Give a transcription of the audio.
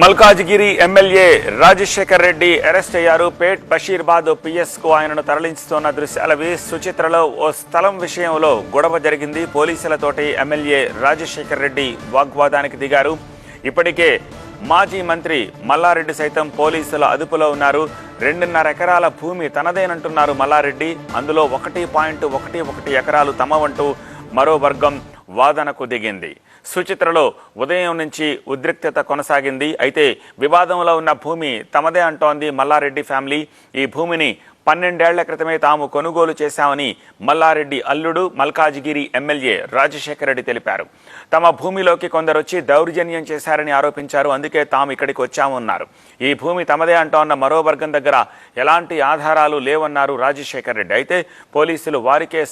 Malkajgiri MLA Rajasekhar Reddy arrest అయ్యారు. పేట్ Bashirabad PS కు ఆయనను తరలించుతున్న దృశ్యాలవి. సుచిత్రలో ఓ స్థలం విషయంలో గొడవ జరిగింది. పోలీసులతోటి ఎమ్మెల్యే రాజశేఖర్ రెడ్డి వాగ్వాదానికి దిగారు. ఇప్పటికే మాజీ మంత్రి మల్లారెడ్డి సైతం పోలీసుల అదుపులో ఉన్నారు. 2.5 ఎకరాల భూమి తనదేనంటున్నారు మల్లారెడ్డి. అందులో 1.11 ఎకరాలు తమవంటూ మరో వర్గం వాదనకు దిగింది. సుచిత్రలో ఉదయం నుంచి ఉద్రిక్తత కొనసాగింది. అయితే వివాదంలో ఉన్న భూమి తమదే అంటోంది మల్లారెడ్డి ఫ్యామిలీ. ఈ భూమిని 12 ఏళ్ల క్రితమే తాము కొనుగోలు చేశామని మల్లారెడ్డి అల్లుడు మల్కాజిగిరి ఎమ్మెల్యే రాజశేఖర్ రెడ్డి తెలిపారు. తమ భూమిలోకి కొందరొచ్చి దౌర్జన్యం చేశారని ఆరోపించారు. అందుకే తాము ఇక్కడికి వచ్చామన్నారు. ఈ భూమి తమదే అంటోన్న మరో వర్గం దగ్గర ఎలాంటి ఆధారాలు లేవన్నారు రాజశేఖర్ రెడ్డి. అయితే పోలీసులు వారికే